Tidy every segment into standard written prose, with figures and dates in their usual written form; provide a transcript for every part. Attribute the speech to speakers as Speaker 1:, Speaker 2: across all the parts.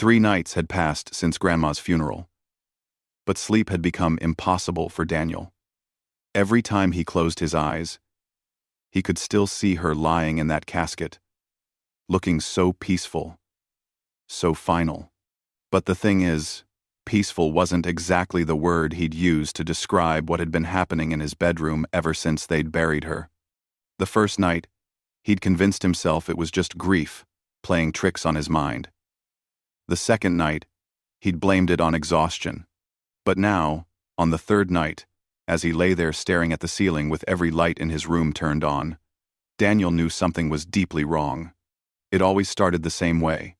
Speaker 1: 3 nights had passed since Grandma's funeral, but sleep had become impossible for Daniel. Every time he closed his eyes, he could still see her lying in that casket, looking so peaceful, so final. But the thing is, peaceful wasn't exactly the word he'd used to describe what had been happening in his bedroom ever since they'd buried her. The first night, he'd convinced himself it was just grief playing tricks on his mind. The second night, he'd blamed it on exhaustion. But now, on the third night, as he lay there staring at the ceiling with every light in his room turned on, Daniel knew something was deeply wrong. It always started the same way.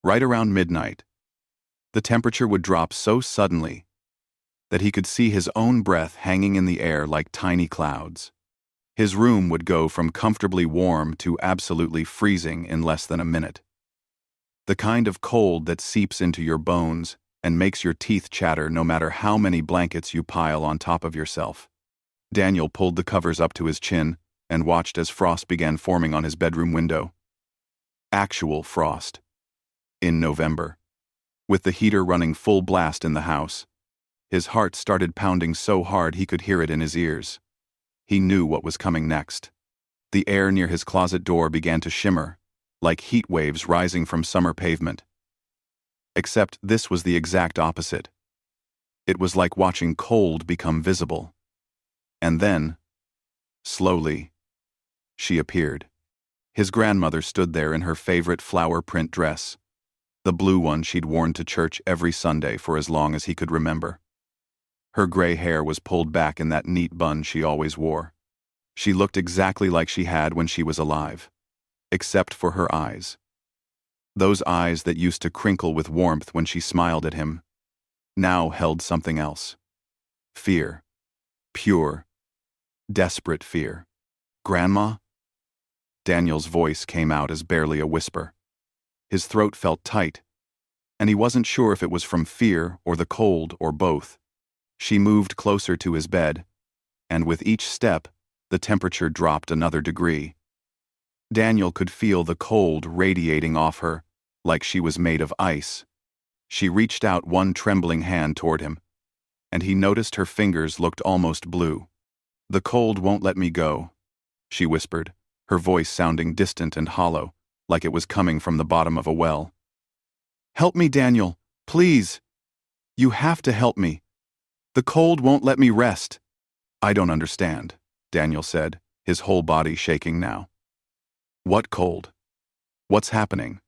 Speaker 1: Right around midnight, the temperature would drop so suddenly that he could see his own breath hanging in the air like tiny clouds. His room would go from comfortably warm to absolutely freezing in less than a minute. The kind of cold that seeps into your bones and makes your teeth chatter no matter how many blankets you pile on top of yourself. Daniel pulled the covers up to his chin and watched as frost began forming on his bedroom window. Actual frost. In November. With the heater running full blast in the house, his heart started pounding so hard he could hear it in his ears. He knew what was coming next. The air near his closet door began to shimmer, like heat waves rising from summer pavement. Except this was the exact opposite. It was like watching cold become visible. And then, slowly, she appeared. His grandmother stood there in her favorite flower print dress, the blue one she'd worn to church every Sunday for as long as he could remember. Her gray hair was pulled back in that neat bun she always wore. She looked exactly like she had when she was alive, except for her eyes. Those eyes that used to crinkle with warmth when she smiled at him, now held something else. Fear. Pure, desperate fear. "Grandma?" Daniel's voice came out as barely a whisper. His throat felt tight, and he wasn't sure if it was from fear or the cold or both. She moved closer to his bed, and with each step, the temperature dropped another degree. Daniel could feel the cold radiating off her, like she was made of ice. She reached out one trembling hand toward him, and he noticed her fingers looked almost blue. "The cold won't let me go," she whispered, her voice sounding distant and hollow, like it was coming from the bottom of a well. "Help me, Daniel, please. You have to help me. The cold won't let me rest." "I don't understand," Daniel said, his whole body shaking now. "What cold? What's happening?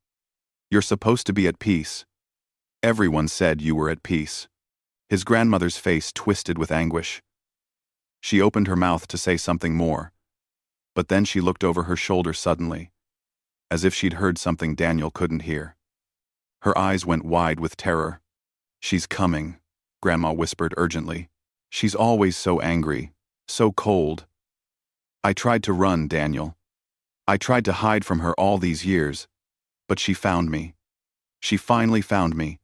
Speaker 1: You're supposed to be at peace. Everyone said you were at peace." His grandmother's face twisted with anguish. She opened her mouth to say something more, but then she looked over her shoulder suddenly, as if she'd heard something Daniel couldn't hear. Her eyes went wide with terror. "She's coming," Grandma whispered urgently. "She's always so angry, so cold. I tried to run, Daniel. I tried to hide from her all these years, but she found me. She finally found me.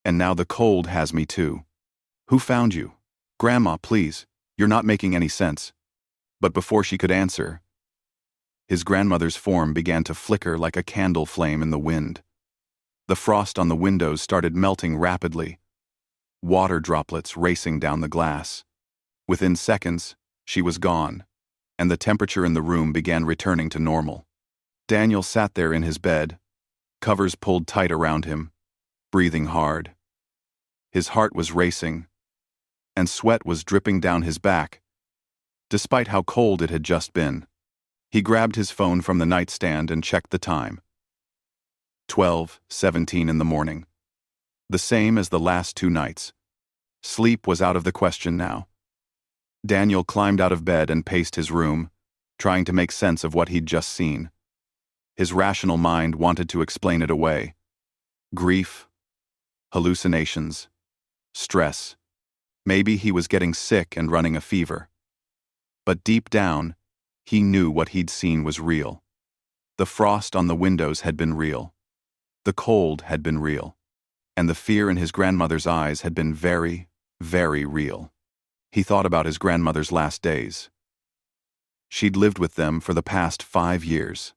Speaker 1: And now the cold has me too." "Who found you? Grandma, please, you're not making any sense." But before she could answer, his grandmother's form began to flicker like a candle flame in the wind. The frost on the windows started melting rapidly, water droplets racing down the glass. Within seconds, she was gone, and the temperature in the room began returning to normal. Daniel sat there in his bed, covers pulled tight around him, breathing hard. His heart was racing, and sweat was dripping down his back, despite how cold it had just been. He grabbed his phone from the nightstand and checked the time. 12:17 in the morning. The same as the last 2 nights. Sleep was out of the question now. Daniel climbed out of bed and paced his room, trying to make sense of what he'd just seen. His rational mind wanted to explain it away. Grief, hallucinations, stress. Maybe he was getting sick and running a fever. But deep down, he knew what he'd seen was real. The frost on the windows had been real. The cold had been real. And the fear in his grandmother's eyes had been very, very real. He thought about his grandmother's last days. She'd lived with them for the past 5 years,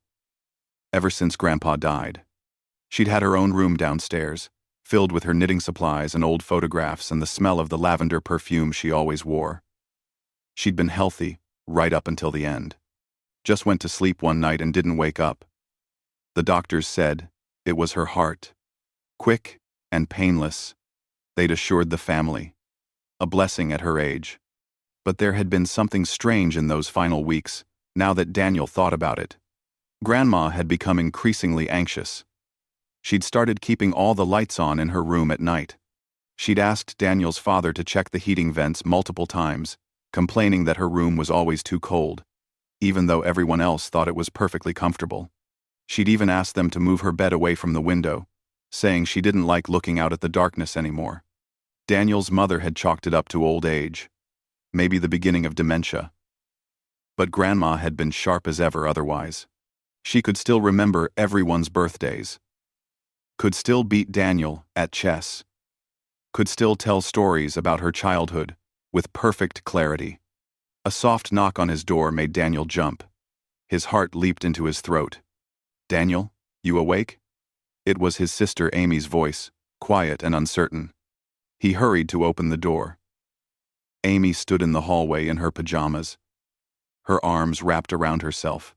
Speaker 1: ever since Grandpa died. She'd had her own room downstairs, filled with her knitting supplies and old photographs and the smell of the lavender perfume she always wore. She'd been healthy, right up until the end. Just went to sleep one night and didn't wake up. The doctors said it was her heart. Quick and painless, they'd assured the family. A blessing at her age. But there had been something strange in those final weeks, now that Daniel thought about it. Grandma had become increasingly anxious. She'd started keeping all the lights on in her room at night. She'd asked Daniel's father to check the heating vents multiple times, complaining that her room was always too cold, even though everyone else thought it was perfectly comfortable. She'd even asked them to move her bed away from the window, saying she didn't like looking out at the darkness anymore. Daniel's mother had chalked it up to old age, maybe the beginning of dementia. But Grandma had been sharp as ever otherwise. She could still remember everyone's birthdays. Could still beat Daniel at chess. Could still tell stories about her childhood with perfect clarity. A soft knock on his door made Daniel jump. His heart leaped into his throat. "Daniel, you awake?" It was his sister Amy's voice, quiet and uncertain. He hurried to open the door. Amy stood in the hallway in her pajamas, her arms wrapped around herself.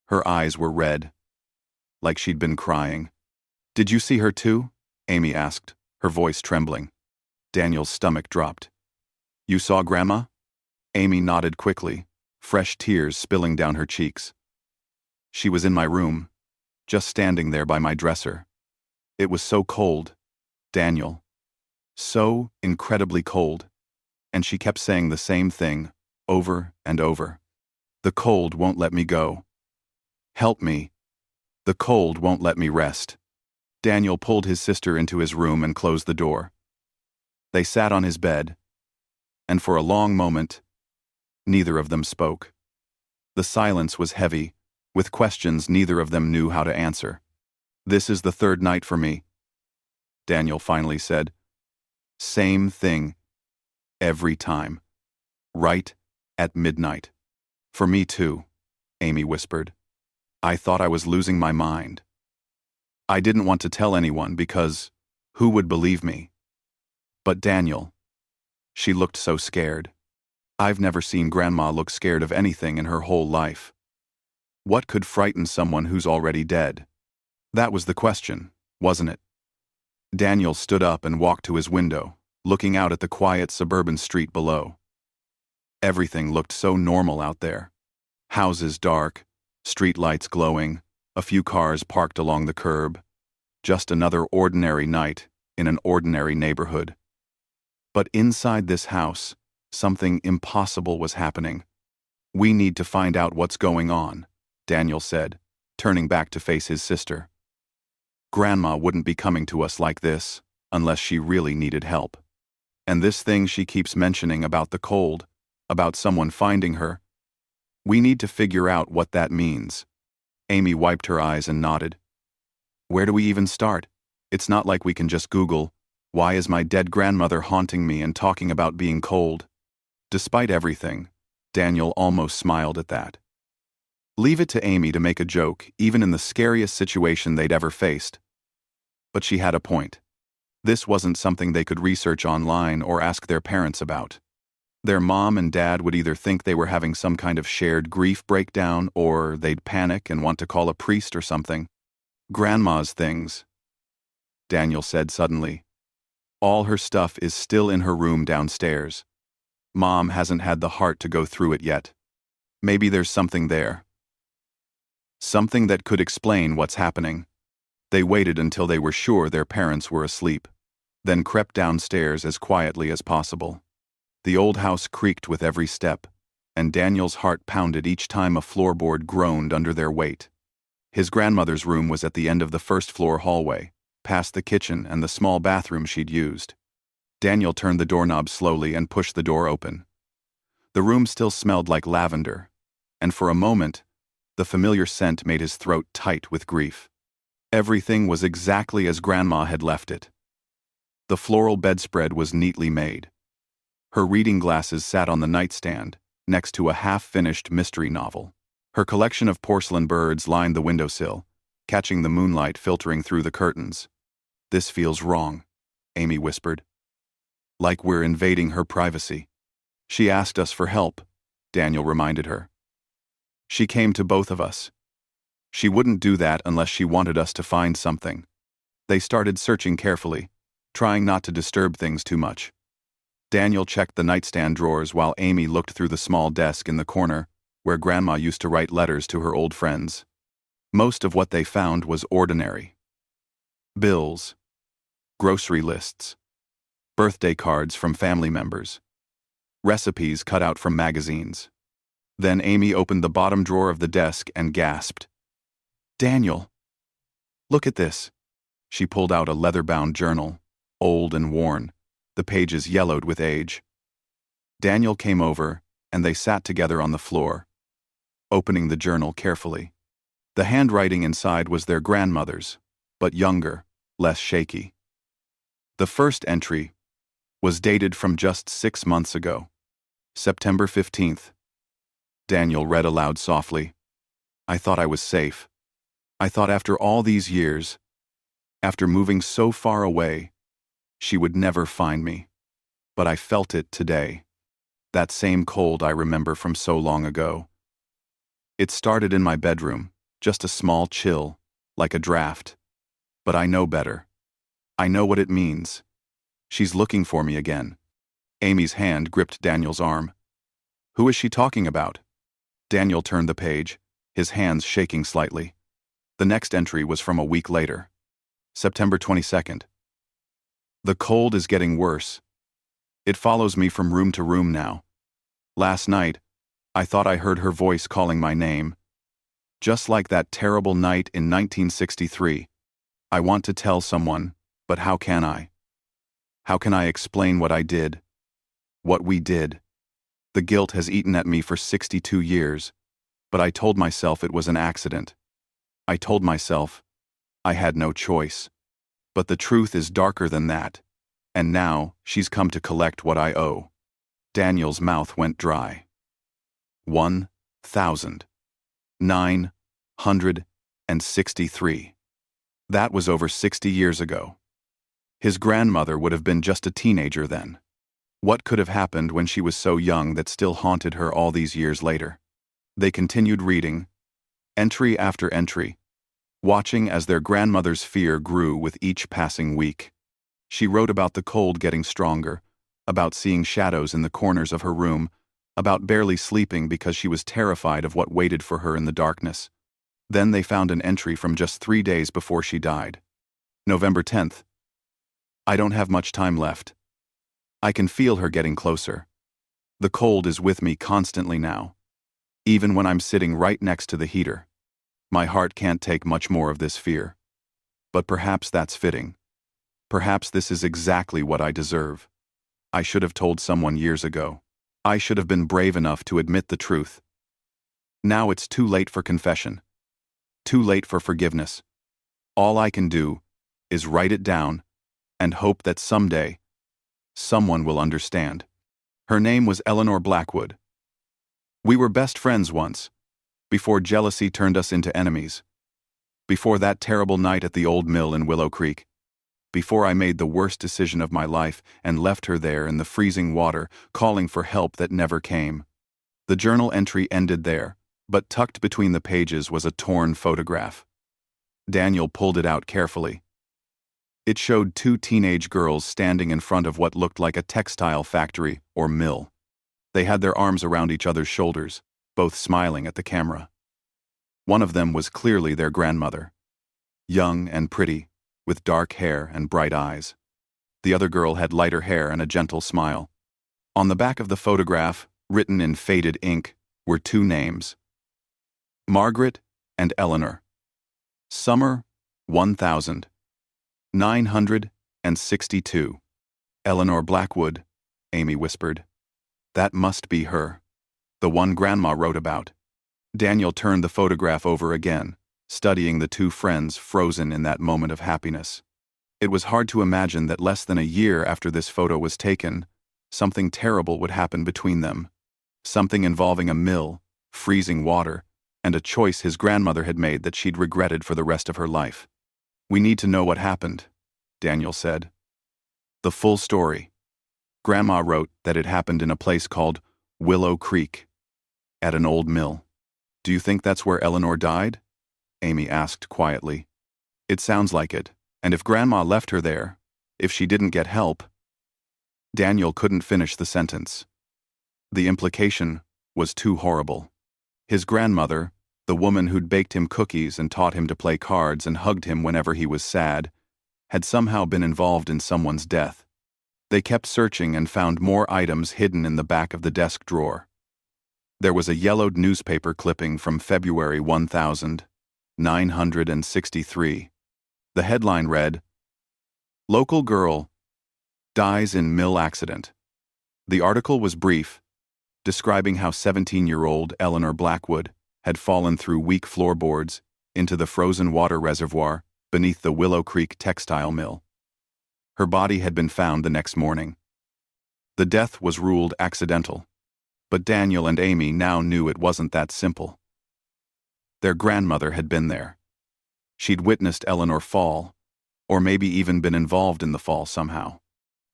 Speaker 1: Her eyes were red, like she'd been crying. "Did you see her too?" Amy asked, her voice trembling. Daniel's stomach dropped. "You saw Grandma?" Amy nodded quickly, fresh tears spilling down her cheeks. "She was in my room, just standing there by my dresser. It was so cold, Daniel. So incredibly cold. And she kept saying the same thing, over and over. The cold won't let me go. Help me. The cold won't let me rest." Daniel pulled his sister into his room and closed the door. They sat on his bed, and for a long moment, neither of them spoke. The silence was heavy, with questions neither of them knew how to answer. "This is the third night for me," Daniel finally said. "Same thing. Every time. Right at midnight." "For me too," Amy whispered. "I thought I was losing my mind. I didn't want to tell anyone because who would believe me? But Daniel." She looked so scared. I've never seen Grandma look scared of anything in her whole life. What could frighten someone who's already dead? That was the question, wasn't it? Daniel stood up and walked to his window, looking out at the quiet suburban street below. Everything looked so normal out there. Houses dark, street lights glowing, a few cars parked along the curb. Just another ordinary night in an ordinary neighborhood. But inside this house, something impossible was happening. "We need to find out what's going on," Daniel said, turning back to face his sister. "Grandma wouldn't be coming to us like this unless she really needed help. And this thing she keeps mentioning about the cold, about someone finding her, we need to figure out what that means." Amy wiped her eyes and nodded. "Where do we even start? It's not like we can just Google, 'Why is my dead grandmother haunting me and talking about being cold?'" Despite everything, Daniel almost smiled at that. Leave it to Amy to make a joke, even in the scariest situation they'd ever faced. But she had a point. This wasn't something they could research online or ask their parents about. Their mom and dad would either think they were having some kind of shared grief breakdown or they'd panic and want to call a priest or something. "Grandma's things," Daniel said suddenly. "All her stuff is still in her room downstairs. Mom hasn't had the heart to go through it yet. Maybe there's something there. Something that could explain what's happening." They waited until they were sure their parents were asleep, then crept downstairs as quietly as possible. The old house creaked with every step, and Daniel's heart pounded each time a floorboard groaned under their weight. His grandmother's room was at the end of the first-floor hallway, past the kitchen and the small bathroom she'd used. Daniel turned the doorknob slowly and pushed the door open. The room still smelled like lavender, and for a moment, the familiar scent made his throat tight with grief. Everything was exactly as Grandma had left it. The floral bedspread was neatly made. Her reading glasses sat on the nightstand, next to a half-finished mystery novel. Her collection of porcelain birds lined the windowsill, catching the moonlight filtering through the curtains. "This feels wrong," Amy whispered. "Like we're invading her privacy." "She asked us for help," Daniel reminded her. "She came to both of us. She wouldn't do that unless she wanted us to find something." They started searching carefully, trying not to disturb things too much. Daniel checked the nightstand drawers while Amy looked through the small desk in the corner where Grandma used to write letters to her old friends. Most of what they found was ordinary. Bills, grocery lists, birthday cards from family members, recipes cut out from magazines. Then Amy opened the bottom drawer of the desk and gasped. "Daniel, look at this." She pulled out a leather-bound journal, old and worn, the pages yellowed with age. Daniel came over, and they sat together on the floor, opening the journal carefully. The handwriting inside was their grandmother's, but younger, less shaky. The first entry was dated from just 6 months ago, September 15th. Daniel read aloud softly. "I thought I was safe. I thought after all these years, after moving so far away, she would never find me. But I felt it today. That same cold I remember from so long ago. It started in my bedroom, just a small chill, like a draft. But I know better. I know what it means. She's looking for me again." Amy's hand gripped Daniel's arm. "Who is she talking about?" Daniel turned the page, his hands shaking slightly. The next entry was from a week later, September 22nd. "The cold is getting worse. It follows me from room to room now. Last night, I thought I heard her voice calling my name. Just like that terrible night in 1963. I want to tell someone, but how can I? How can I explain what I did? What we did? The guilt has eaten at me for 62 years, but I told myself it was an accident. I told myself I had no choice. But the truth is darker than that, and now she's come to collect what I owe." Daniel's mouth went dry. 1,963. That was over 60 years ago. His grandmother would have been just a teenager then. What could have happened when she was so young that still haunted her all these years later? They continued reading, entry after entry, watching as their grandmother's fear grew with each passing week. She wrote about the cold getting stronger, about seeing shadows in the corners of her room, about barely sleeping because she was terrified of what waited for her in the darkness. Then they found an entry from just 3 days before she died. November 10th. "I don't have much time left. I can feel her getting closer. The cold is with me constantly now, even when I'm sitting right next to the heater. My heart can't take much more of this fear. But perhaps that's fitting. Perhaps this is exactly what I deserve. I should have told someone years ago. I should have been brave enough to admit the truth. Now it's too late for confession. Too late for forgiveness. All I can do is write it down and hope that someday someone will understand." Her name was Eleanor Blackwood. "We were best friends once, before jealousy turned us into enemies. Before that terrible night at the old mill in Willow Creek. Before I made the worst decision of my life and left her there in the freezing water, calling for help that never came." The journal entry ended there, but tucked between the pages was a torn photograph. Daniel pulled it out carefully. It showed 2 teenage girls standing in front of what looked like a textile factory or mill. They had their arms around each other's shoulders, both smiling at the camera. One of them was clearly their grandmother, young and pretty, with dark hair and bright eyes. The other girl had lighter hair and a gentle smile. On the back of the photograph, written in faded ink, were 2 names: Margaret and Eleanor. Summer 1962. "Eleanor Blackwood," Amy whispered. "That must be her. The one Grandma wrote about." Daniel turned the photograph over again, studying the 2 friends frozen in that moment of happiness. It was hard to imagine that less than a year after this photo was taken, something terrible would happen between them. Something involving a mill, freezing water, and a choice his grandmother had made that she'd regretted for the rest of her life. "We need to know what happened," Daniel said. "The full story." Grandma wrote that it happened in a place called Willow Creek, at an old mill. "Do you think that's where Eleanor died?" Amy asked quietly. "It sounds like it, and if Grandma left her there, if she didn't get help—" Daniel couldn't finish the sentence. The implication was too horrible. His grandmother, the woman who'd baked him cookies and taught him to play cards and hugged him whenever he was sad, had somehow been involved in someone's death. They kept searching and found more items hidden in the back of the desk drawer. There was a yellowed newspaper clipping from February 1963. The headline read, "Local Girl Dies in Mill Accident." The article was brief, describing how 17-year-old Eleanor Blackwood had fallen through weak floorboards into the frozen water reservoir beneath the Willow Creek textile mill. Her body had been found the next morning. The death was ruled accidental, but Daniel and Amy now knew it wasn't that simple. Their grandmother had been there. She'd witnessed Eleanor fall, or maybe even been involved in the fall somehow.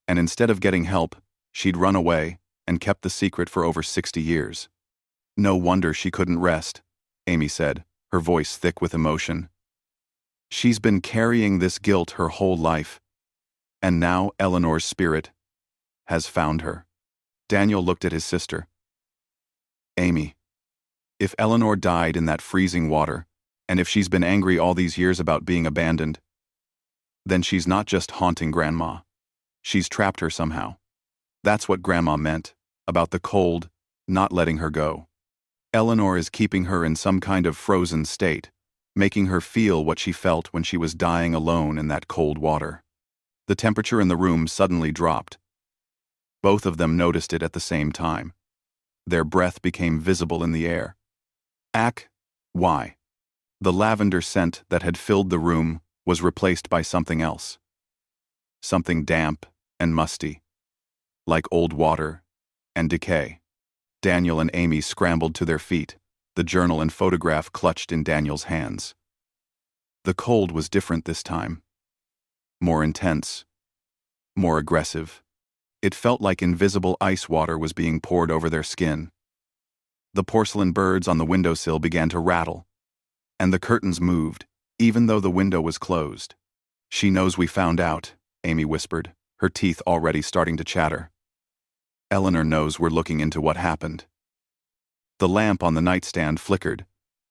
Speaker 1: And instead of getting help, she'd run away and kept the secret for over 60 years. "No wonder she couldn't rest," Amy said, her voice thick with emotion. "She's been carrying this guilt her whole life. And now Eleanor's spirit has found her." Daniel looked at his sister. "Amy, if Eleanor died in that freezing water, and if she's been angry all these years about being abandoned, then she's not just haunting Grandma. She's trapped her somehow. That's what Grandma meant, about the cold, not letting her go. Eleanor is keeping her in some kind of frozen state, making her feel what she felt when she was dying alone in that cold water." The temperature in the room suddenly dropped. Both of them noticed it at the same time. Their breath became visible in the air. Why? The lavender scent that had filled the room was replaced by something else. Something damp and musty, like old water and decay. Daniel and Amy scrambled to their feet, the journal and photograph clutched in Daniel's hands. The cold was different this time. More intense, more aggressive. It felt like invisible ice water was being poured over their skin. The porcelain birds on the windowsill began to rattle, and the curtains moved, even though the window was closed. "She knows we found out," Amy whispered, her teeth already starting to chatter. "Eleanor knows we're looking into what happened." The lamp on the nightstand flickered,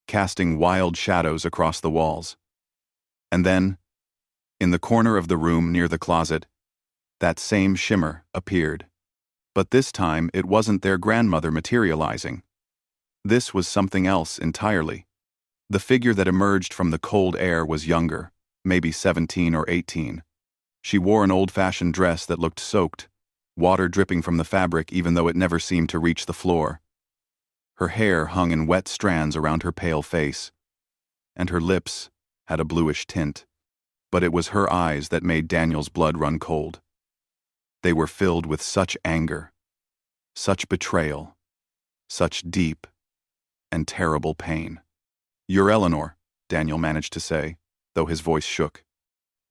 Speaker 1: casting wild shadows across the walls. And then, in the corner of the room near the closet, that same shimmer appeared. But this time it wasn't their grandmother materializing. This was something else entirely. The figure that emerged from the cold air was younger, maybe 17 or 18. She wore an old-fashioned dress that looked soaked, water dripping from the fabric even though it never seemed to reach the floor. Her hair hung in wet strands around her pale face, and her lips had a bluish tint. But it was her eyes that made Daniel's blood run cold. They were filled with such anger, such betrayal, such deep and terrible pain. "You're Eleanor," Daniel managed to say, though his voice shook.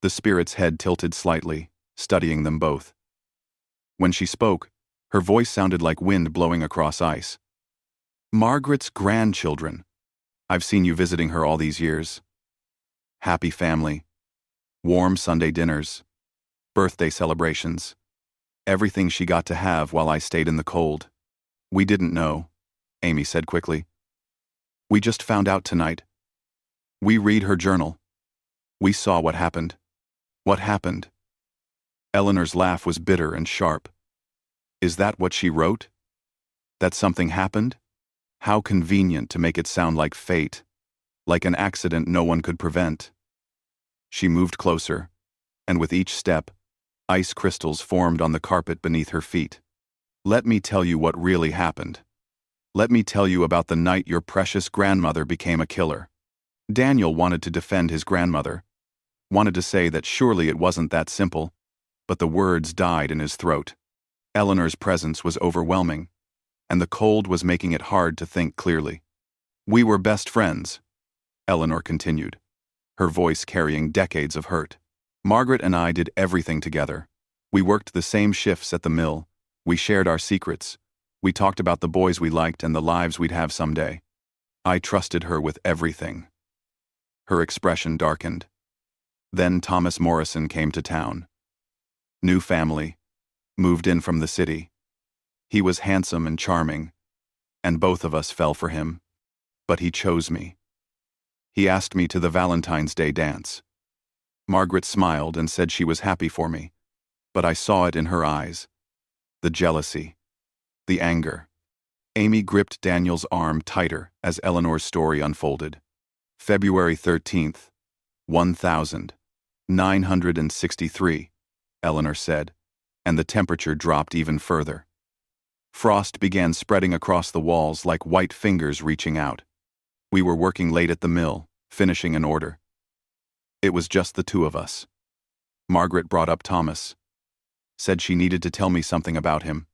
Speaker 1: The spirit's head tilted slightly, studying them both. When she spoke, her voice sounded like wind blowing across ice. "Margaret's grandchildren. I've seen you visiting her all these years. Happy family. Warm Sunday dinners. Birthday celebrations. Everything she got to have while I stayed in the cold." "We didn't know," Amy said quickly. "We just found out tonight. We read her journal. We saw what happened." "What happened?" Eleanor's laugh was bitter and sharp. "Is that what she wrote? That something happened? How convenient to make it sound like fate, like an accident no one could prevent." She moved closer, and with each step, ice crystals formed on the carpet beneath her feet. "Let me tell you what really happened. Let me tell you about the night your precious grandmother became a killer." Daniel wanted to defend his grandmother, wanted to say that surely it wasn't that simple, but the words died in his throat. Eleanor's presence was overwhelming, and the cold was making it hard to think clearly. We were best friends, Eleanor continued, her voice carrying decades of hurt. Margaret and I did everything together. We worked the same shifts at the mill. We shared our secrets. We talked about the boys we liked and the lives we'd have someday. I trusted her with everything. Her expression darkened. Then Thomas Morrison came to town. New family, moved in from the city. He was handsome and charming, and both of us fell for him. But he chose me. He asked me to the Valentine's Day dance. Margaret smiled and said she was happy for me, but I saw it in her eyes. The jealousy, the anger. Amy gripped Daniel's arm tighter as Eleanor's story unfolded. February 13th, 1963, Eleanor said, and the temperature dropped even further. Frost began spreading across the walls like white fingers reaching out. We were working late at the mill, finishing an order. It was just the two of us. Margaret brought up Thomas. Said she needed to tell me something about him.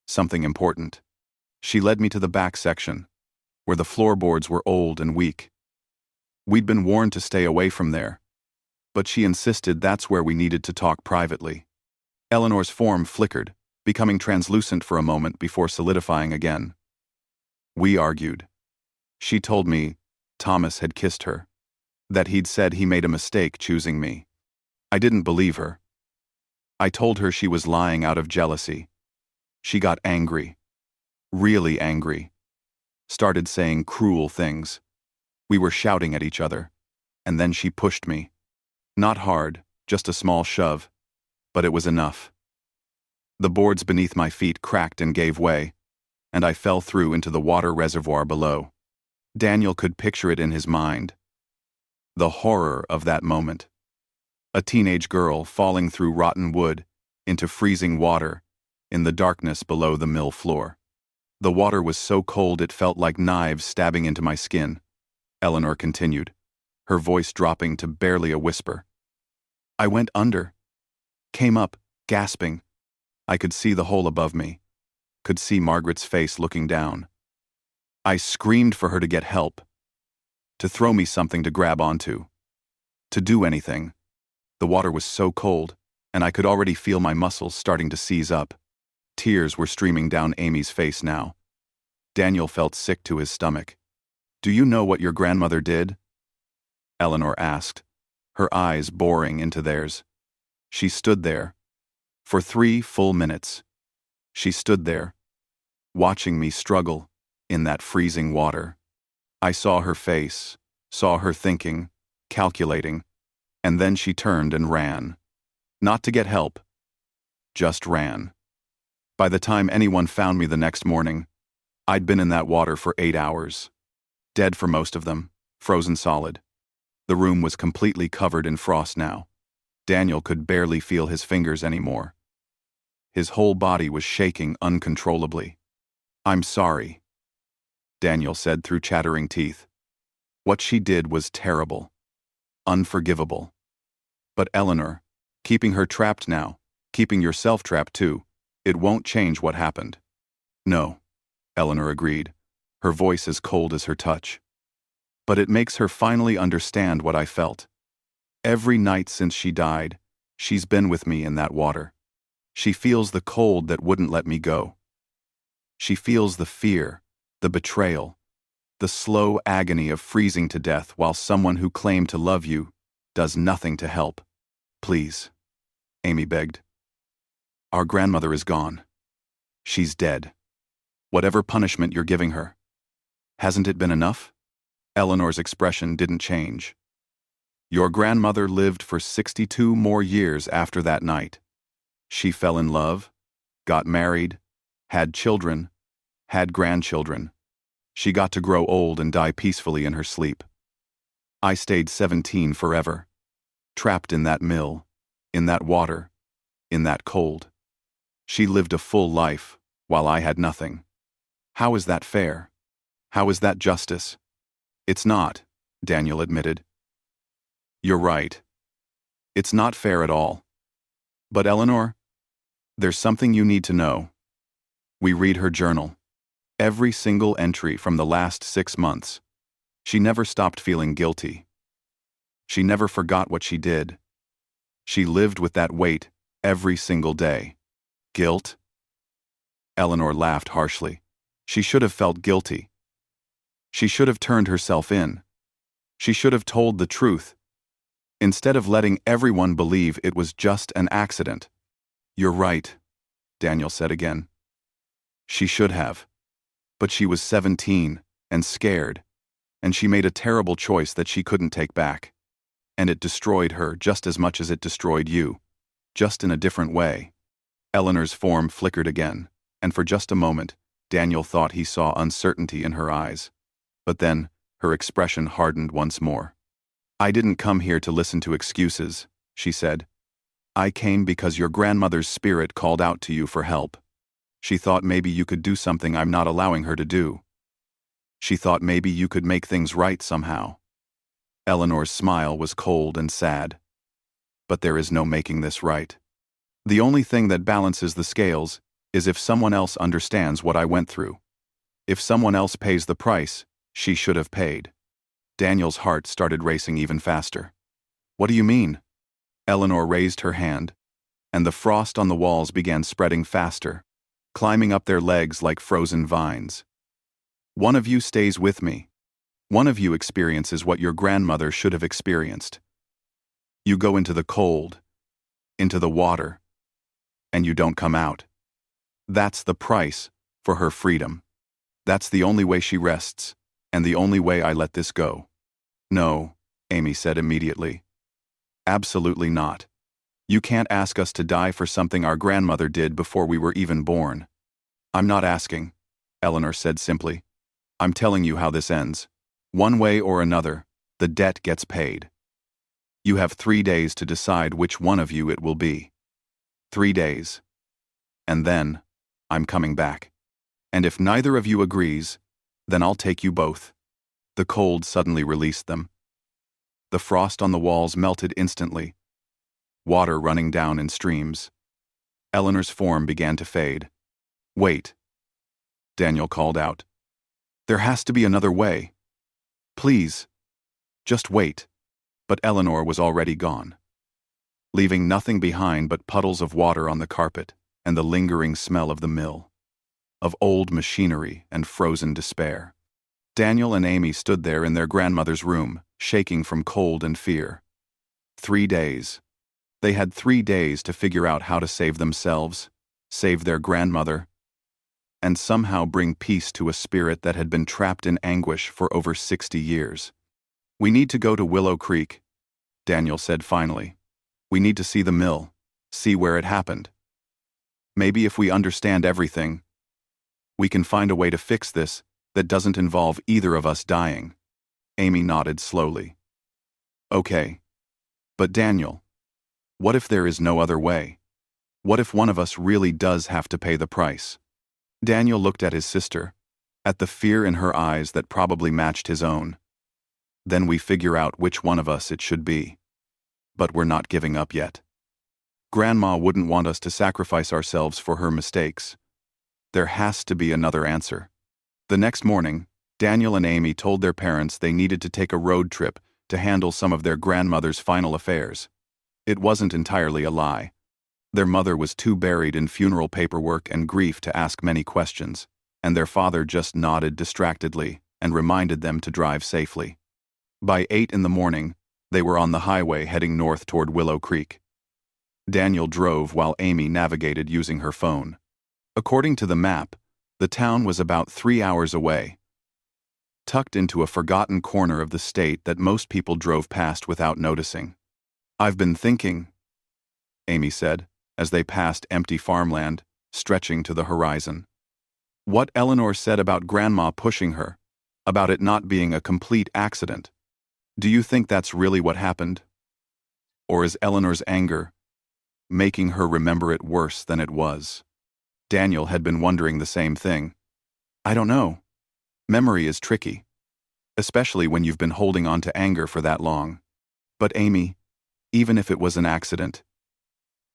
Speaker 1: Something important. She led me to the back section, where the floorboards were old and weak. We'd been warned to stay away from there, but she insisted that's where we needed to talk privately. Eleanor's form flickered, becoming translucent for a moment before solidifying again. We argued. She told me Thomas had kissed her, that he'd said he made a mistake choosing me. I didn't believe her. I told her she was lying out of jealousy. She got angry. Really angry. Started saying cruel things. We were shouting at each other, and then she pushed me. Not hard, just a small shove, but it was enough. The boards beneath my feet cracked and gave way, and I fell through into the water reservoir below. Daniel could picture it in his mind. The horror of that moment. A teenage girl falling through rotten wood into freezing water in the darkness below the mill floor. The water was so cold it felt like knives stabbing into my skin, Eleanor continued, her voice dropping to barely a whisper. I went under. Came up, gasping. I could see the hole above me. Could see Margaret's face looking down. I screamed for her to get help. To throw me something to grab onto. To do anything. The water was so cold, and I could already feel my muscles starting to seize up. Tears were streaming down Amy's face now. Daniel felt sick to his stomach. Do you know what your grandmother did? Eleanor asked, her eyes boring into theirs. She stood there. For 3 full minutes. She stood there, watching me struggle in that freezing water. I saw her face, saw her thinking, calculating, and then she turned and ran. Not to get help. Just ran. By the time anyone found me the next morning, I'd been in that water for 8 hours. Dead for most of them, frozen solid. The room was completely covered in frost now. Daniel could barely feel his fingers anymore. His whole body was shaking uncontrollably. I'm sorry, Daniel said through chattering teeth. What she did was terrible. Unforgivable. But Eleanor, keeping her trapped now, keeping yourself trapped too, it won't change what happened. No, Eleanor agreed, her voice as cold as her touch. But it makes her finally understand what I felt. Every night since she died, she's been with me in that water. She feels the cold that wouldn't let me go. She feels the fear, the betrayal, the slow agony of freezing to death while someone who claimed to love you does nothing to help. Please, Amy begged. Our grandmother is gone. She's dead. Whatever punishment you're giving her. Hasn't it been enough? Eleanor's expression didn't change. Your grandmother lived for 62 more years after that night. She fell in love, got married, had children, had grandchildren. She got to grow old and die peacefully in her sleep. I stayed 17 forever, trapped in that mill, in that water, in that cold. She lived a full life, while I had nothing. How is that fair? How is that justice? It's not, Daniel admitted. You're right. It's not fair at all. But Eleanor, there's something you need to know. We read her journal. Every single entry from the last 6 months. She never stopped feeling guilty. She never forgot what she did. She lived with that weight every single day. Guilt? Eleanor laughed harshly. She should have felt guilty. She should have turned herself in. She should have told the truth, instead of letting everyone believe it was just an accident. You're right, Daniel said again. She should have. But she was 17 and scared, and she made a terrible choice that she couldn't take back. And it destroyed her just as much as it destroyed you, just in a different way. Eleanor's form flickered again, and for just a moment, Daniel thought he saw uncertainty in her eyes. But then, her expression hardened once more. I didn't come here to listen to excuses, she said. I came because your grandmother's spirit called out to you for help. She thought maybe you could do something I'm not allowing her to do. She thought maybe you could make things right somehow. Eleanor's smile was cold and sad. But there is no making this right. The only thing that balances the scales is if someone else understands what I went through. If someone else pays the price she should have paid. Daniel's heart started racing even faster. What do you mean? Eleanor raised her hand, and the frost on the walls began spreading faster, climbing up their legs like frozen vines. One of you stays with me. One of you experiences what your grandmother should have experienced. You go into the cold, into the water, and you don't come out. That's the price for her freedom. That's the only way she rests, and the only way I let this go. No, Amy said immediately. Absolutely not. You can't ask us to die for something our grandmother did before we were even born. I'm not asking, Eleanor said simply. I'm telling you how this ends. One way or another, the debt gets paid. You have 3 days to decide which one of you it will be. 3 days. And then, I'm coming back. And if neither of you agrees, then I'll take you both. The cold suddenly released them. The frost on the walls melted instantly, water running down in streams. Eleanor's form began to fade. Wait, Daniel called out. There has to be another way. Please, just wait. But Eleanor was already gone, leaving nothing behind but puddles of water on the carpet and the lingering smell of the mill, of old machinery and frozen despair. Daniel and Amy stood there in their grandmother's room, shaking from cold and fear. 3 days. They had 3 days to figure out how to save themselves, save their grandmother, and somehow bring peace to a spirit that had been trapped in anguish for over 60 years. We need to go to Willow Creek, Daniel said finally. We need to see the mill, see where it happened. Maybe if we understand everything, we can find a way to fix this that doesn't involve either of us dying. Amy nodded slowly. Okay. But Daniel, what if there is no other way? What if one of us really does have to pay the price? Daniel looked at his sister, at the fear in her eyes that probably matched his own. Then we figure out which one of us it should be. But we're not giving up yet. Grandma wouldn't want us to sacrifice ourselves for her mistakes. There has to be another answer. The next morning, Daniel and Amy told their parents they needed to take a road trip to handle some of their grandmother's final affairs. It wasn't entirely a lie. Their mother was too buried in funeral paperwork and grief to ask many questions, and their father just nodded distractedly and reminded them to drive safely. By 8 in the morning, they were on the highway heading north toward Willow Creek. Daniel drove while Amy navigated using her phone. According to the map, the town was about 3 hours away, tucked into a forgotten corner of the state that most people drove past without noticing. I've been thinking, Amy said, as they passed empty farmland, stretching to the horizon. What Eleanor said about Grandma pushing her, about it not being a complete accident. Do you think that's really what happened? Or is Eleanor's anger making her remember it worse than it was? Daniel had been wondering the same thing. I don't know. Memory is tricky, especially when you've been holding on to anger for that long. But Amy, even if it was an accident,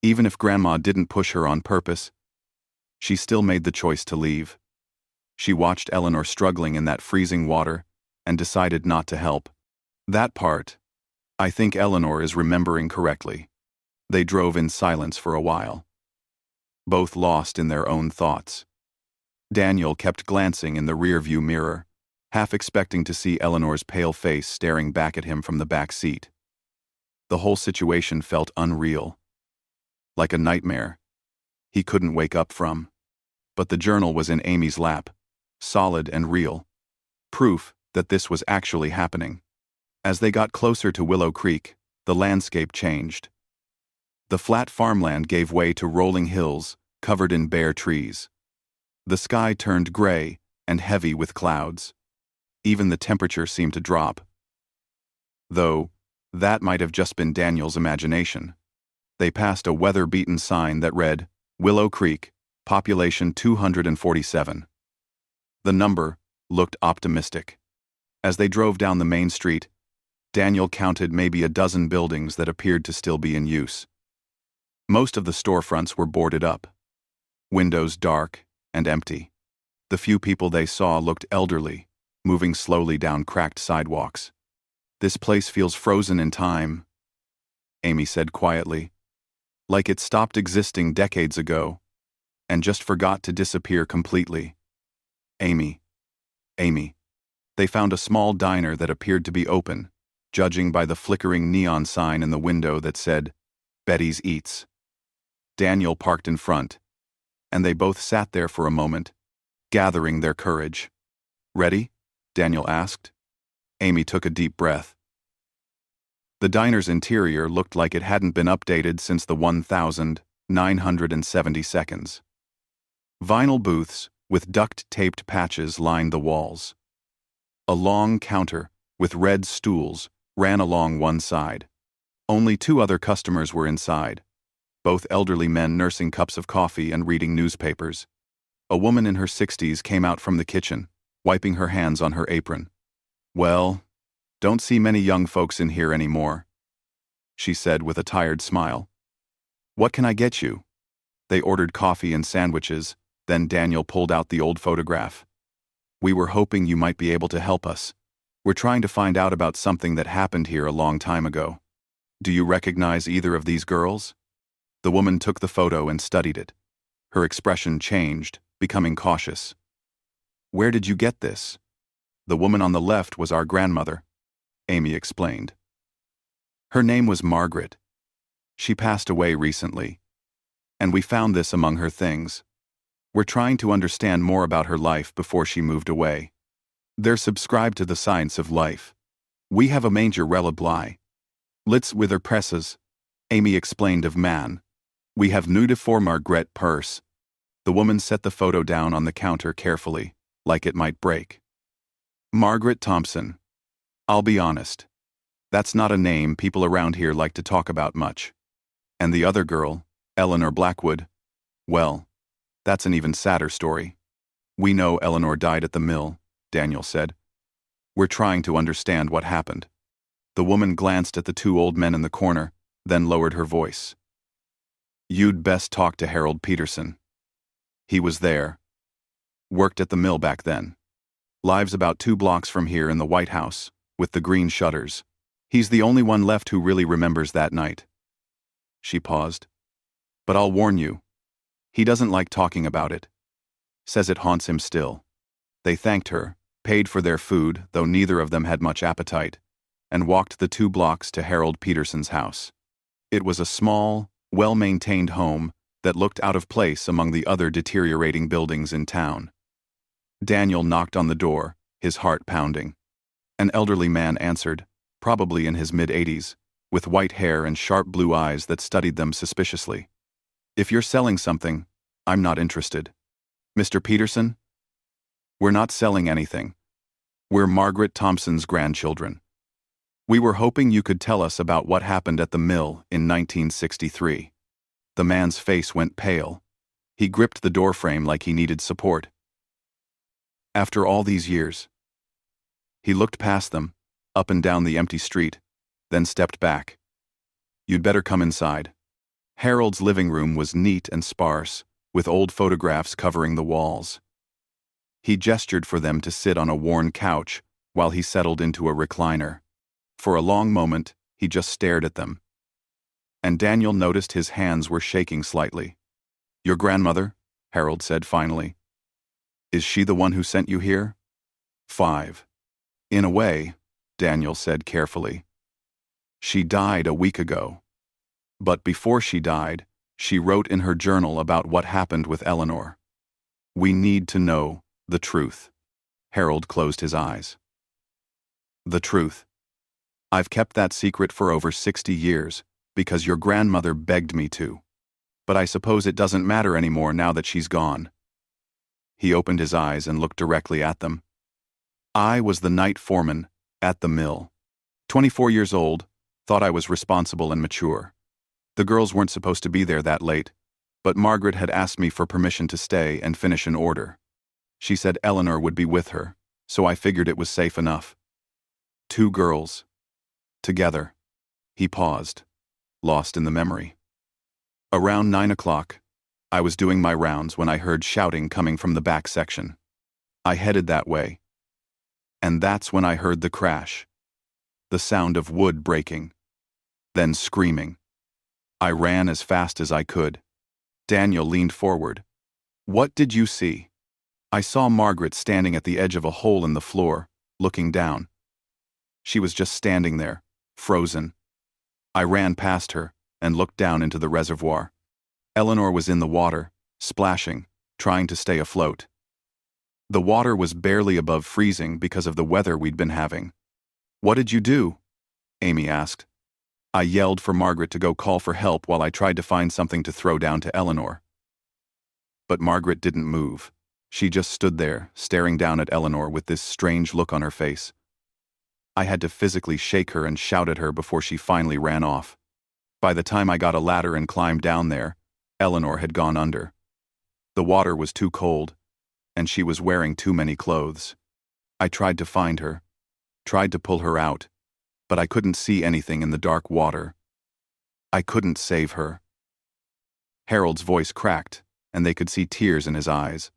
Speaker 1: even if Grandma didn't push her on purpose, she still made the choice to leave. She watched Eleanor struggling in that freezing water and decided not to help. That part, I think Eleanor is remembering correctly. They drove in silence for a while, both lost in their own thoughts. Daniel kept glancing in the rearview mirror, half expecting to see Eleanor's pale face staring back at him from the back seat. The whole situation felt unreal, like a nightmare he couldn't wake up from. But the journal was in Amy's lap, solid and real, proof that this was actually happening. As they got closer to Willow Creek, the landscape changed. The flat farmland gave way to rolling hills covered in bare trees. The sky turned gray and heavy with clouds. Even the temperature seemed to drop. Though, that might have just been Daniel's imagination. They passed a weather-beaten sign that read, Willow Creek, population 247. The number looked optimistic. As they drove down the main street, Daniel counted maybe a dozen buildings that appeared to still be in use. Most of the storefronts were boarded up, windows dark and empty. The few people they saw looked elderly, moving slowly down cracked sidewalks. This place feels frozen in time, Amy said quietly, like it stopped existing decades ago and just forgot to disappear completely. Amy. They found a small diner that appeared to be open, judging by the flickering neon sign in the window that said, Betty's Eats. Daniel parked in front, and they both sat there for a moment, gathering their courage. Ready? Daniel asked. Amy took a deep breath. The diner's interior looked like it hadn't been updated since the 1970s. Vinyl booths with duct-taped patches lined the walls. A long counter with red stools ran along one side. Only 2 other customers were inside, both elderly men nursing cups of coffee and reading newspapers. A woman in her 60s came out from the kitchen, wiping her hands on her apron. Well, don't see many young folks in here anymore, she said with a tired smile. What can I get you? They ordered coffee and sandwiches, then Daniel pulled out the old photograph. We were hoping you might be able to help us. We're trying to find out about something that happened here a long time ago. Do you recognize either of these girls? The woman took the photo and studied it. Her expression changed, becoming cautious. Where did you get this? The woman on the left was our grandmother, Amy explained. Her name was Margaret. She passed away recently, and we found this among her things. We're trying to understand more about her life before she moved away. They're subscribed to the science of life. We have a manger relably. Litz wither presses, Amy explained of man. We have nude for Margaret purse. The woman set the photo down on the counter carefully, like it might break. Margaret Thompson. I'll be honest. That's not a name people around here like to talk about much. And the other girl, Eleanor Blackwood, well, that's an even sadder story. We know Eleanor died at the mill, Daniel said. We're trying to understand what happened. The woman glanced at the 2 old men in the corner, then lowered her voice. You'd best talk to Harold Peterson. He was there. Worked at the mill back then. Lives about 2 blocks from here in the White House, with the green shutters. He's the only one left who really remembers that night. She paused. But I'll warn you. He doesn't like talking about it. Says it haunts him still. They thanked her, paid for their food, though neither of them had much appetite, and walked the 2 blocks to Harold Peterson's house. It was a small, well-maintained home that looked out of place among the other deteriorating buildings in town. Daniel knocked on the door, his heart pounding. An elderly man answered, probably in his mid-80s, with white hair and sharp blue eyes that studied them suspiciously. If you're selling something, I'm not interested. Mr. Peterson? We're not selling anything. We're Margaret Thompson's grandchildren. We were hoping you could tell us about what happened at the mill in 1963. The man's face went pale. He gripped the doorframe like he needed support. After all these years. He looked past them, up and down the empty street, then stepped back. You'd better come inside. Harold's living room was neat and sparse, with old photographs covering the walls. He gestured for them to sit on a worn couch while he settled into a recliner. For a long moment, he just stared at them. And Daniel noticed his hands were shaking slightly. "Your grandmother?" Harold said finally. "Is she the one who sent you here?" 5. "In a way," Daniel said carefully. "She died a week ago. But before she died, she wrote in her journal about what happened with Eleanor. We need to know the truth." Harold closed his eyes. "The truth. I've kept that secret for over 60 years because your grandmother begged me to. But I suppose it doesn't matter anymore now that she's gone." He opened his eyes and looked directly at them. "I was the night foreman at the mill. 24 years old, thought I was responsible and mature. The girls weren't supposed to be there that late, but Margaret had asked me for permission to stay and finish an order. She said Eleanor would be with her, so I figured it was safe enough. 2 girls. Together." He paused, lost in the memory. "Around 9 o'clock, I was doing my rounds when I heard shouting coming from the back section. I headed that way. And that's when I heard the crash. The sound of wood breaking. Then screaming. I ran as fast as I could." Daniel leaned forward. "What did you see?" "I saw Margaret standing at the edge of a hole in the floor, looking down. She was just standing there, frozen. I ran past her and looked down into the reservoir. Eleanor was in the water, splashing, trying to stay afloat. The water was barely above freezing because of the weather we'd been having." "What did you do?" Amy asked. "I yelled for Margaret to go call for help while I tried to find something to throw down to Eleanor." But Margaret didn't move. She just stood there, staring down at Eleanor with this strange look on her face. I had to physically shake her and shout at her before she finally ran off. By the time I got a ladder and climbed down there, Eleanor had gone under. The water was too cold, and she was wearing too many clothes. I tried to find her, tried to pull her out, but I couldn't see anything in the dark water. I couldn't save her." Harold's voice cracked, and they could see tears in his eyes.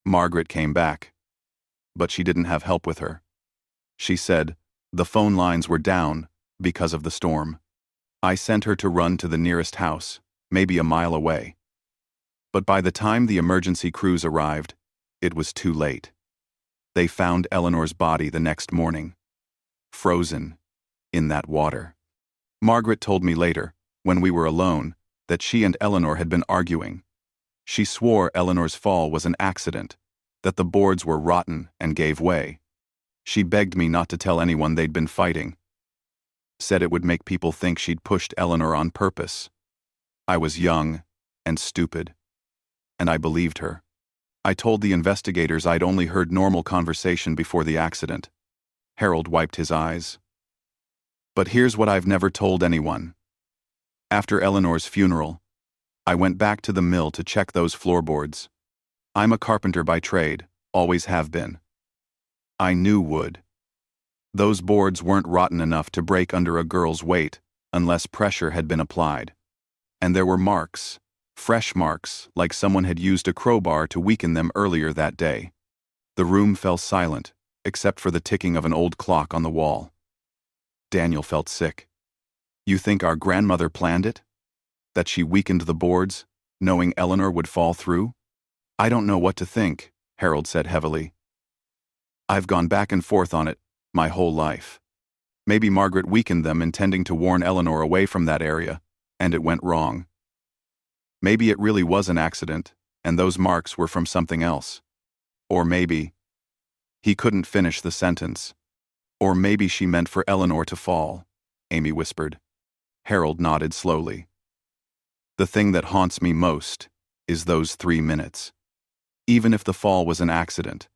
Speaker 1: "Margaret came back, but she didn't have help with her. She said the phone lines were down because of the storm. I sent her to run to the nearest house, maybe a mile away. But by the time the emergency crews arrived, it was too late. They found Eleanor's body the next morning, frozen in that water. Margaret told me later, when we were alone, that she and Eleanor had been arguing. She swore Eleanor's fall was an accident, that the boards were rotten and gave way. She begged me not to tell anyone they'd been fighting. Said it would make people think she'd pushed Eleanor on purpose. I was young and stupid, and I believed her. I told the investigators I'd only heard normal conversation before the accident." Harold wiped his eyes. "But here's what I've never told anyone. After Eleanor's funeral, I went back to the mill to check those floorboards. I'm a carpenter by trade, always have been. I knew wood. Those boards weren't rotten enough to break under a girl's weight unless pressure had been applied. And there were marks, fresh marks, like someone had used a crowbar to weaken them earlier that day." The room fell silent, except for the ticking of an old clock on the wall. Daniel felt sick. "You think our grandmother planned it? That she weakened the boards, knowing Eleanor would fall through?" "I don't know what to think," Harold said heavily. "I've gone back and forth on it my whole life. Maybe Margaret weakened them intending to warn Eleanor away from that area, and it went wrong. Maybe it really was an accident, and those marks were from something else. Or maybe—" He couldn't finish the sentence. "Or maybe she meant for Eleanor to fall," Amy whispered. Harold nodded slowly. "The thing that haunts me most is those 3 minutes. Even if the fall was an accident,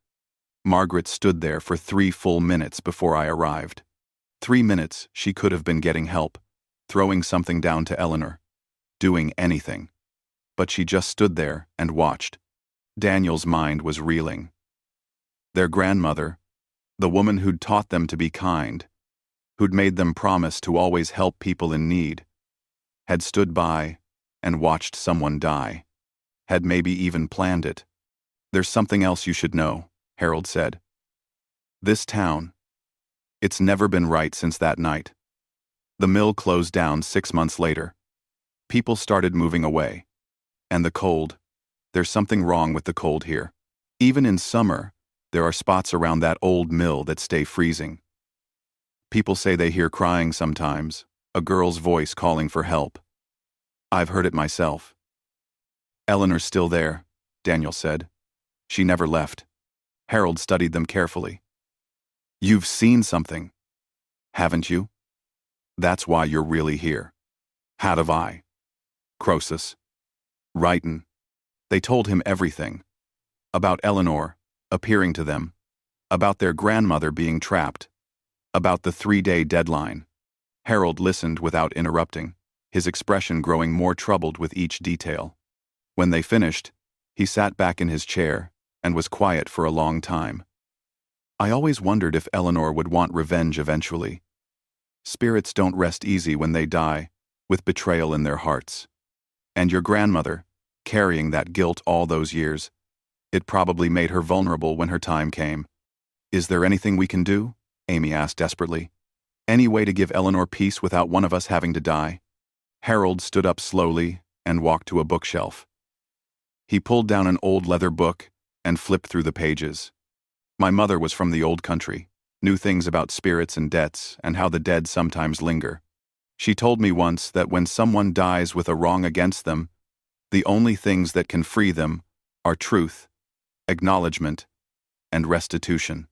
Speaker 1: Margaret stood there for 3 full minutes before I arrived. 3 minutes she could have been getting help, throwing something down to Eleanor, doing anything. But she just stood there and watched." Daniel's mind was reeling. Their grandmother, the woman who'd taught them to be kind, who'd made them promise to always help people in need, had stood by and watched someone die, had maybe even planned it. There's something else you should know, Harold said. This town, it's never been right since that night. The mill closed down 6 months later. People started moving away. And the cold, there's something wrong with the cold here. Even in summer, there are spots around that old mill that stay freezing. People say they hear crying sometimes, a girl's voice calling for help. I've heard it myself. Eleanor's still there, Daniel said. She never left. Harold studied them carefully. You've seen something, haven't you? That's why you're really here. How have I? Croesus. Righton. They told him everything. About Eleanor, appearing to them. About their grandmother being trapped. About the 3-day deadline. Harold listened without interrupting, his expression growing more troubled with each detail. When they finished, he sat back in his chair and was quiet for a long time. I always wondered if Eleanor would want revenge eventually. Spirits don't rest easy when they die, with betrayal in their hearts. And your grandmother, carrying that guilt all those years, it probably made her vulnerable when her time came. Is there anything we can do? Amy asked desperately. Any way to give Eleanor peace without one of us having to die? Harold stood up slowly and walked to a bookshelf. He pulled down an old leather book and flipped through the pages. My mother was from the old country, knew things about spirits and debts and how the dead sometimes linger. She told me once that when someone dies with a wrong against them, the only things that can free them are truth, acknowledgement, and restitution.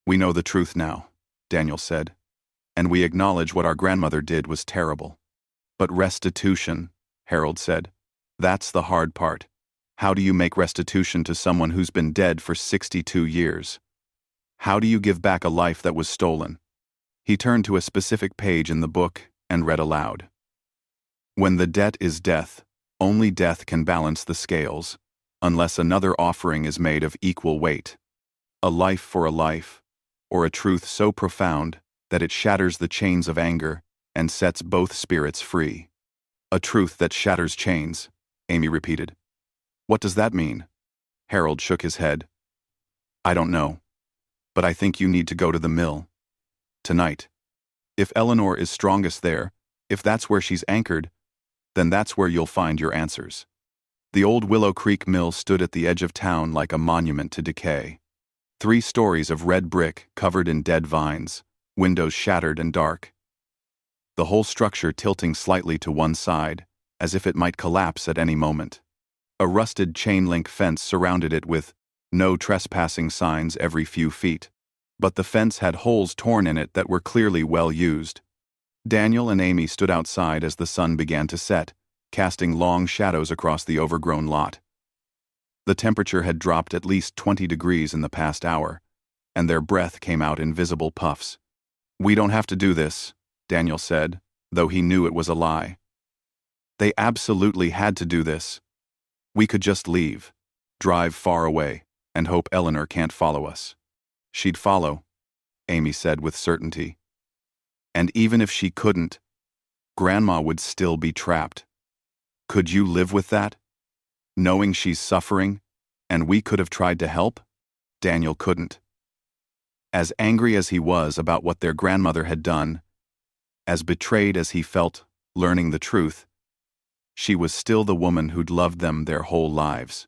Speaker 1: We know the truth now, Daniel said, and we acknowledge what our grandmother did was terrible. But restitution, Harold said, that's the hard part. How do you make restitution to someone who's been dead for 62 years? How do you give back a life that was stolen? He turned to a specific page in the book and read aloud. When the debt is death, only death can balance the scales, unless another offering is made of equal weight. A life for a life, or a truth so profound that it shatters the chains of anger and sets both spirits free. A truth that shatters chains, Amy repeated. What does that mean? Harold shook his head. I don't know, but I think you need to go to the mill. Tonight. If Eleanor is strongest there, if that's where she's anchored, then that's where you'll find your answers. The old Willow Creek mill stood at the edge of town like a monument to decay. 3 stories of red brick covered in dead vines, windows shattered and dark. The whole structure tilting slightly to one side, as if it might collapse at any moment. A rusted chain-link fence surrounded it with no trespassing signs every few feet, but the fence had holes torn in it that were clearly well used. Daniel and Amy stood outside as the sun began to set, casting long shadows across the overgrown lot. The temperature had dropped at least 20 degrees in the past hour, and their breath came out in visible puffs. We don't have to do this, Daniel said, though he knew it was a lie. They absolutely had to do this. We could just leave, drive far away, and hope Eleanor can't follow us. She'd follow, Amy said with certainty. And even if she couldn't, Grandma would still be trapped. Could you live with that? Knowing she's suffering, and we could have tried to help? Daniel couldn't. As angry as he was about what their grandmother had done, as betrayed as he felt learning the truth, she was still the woman who'd loved them their whole lives.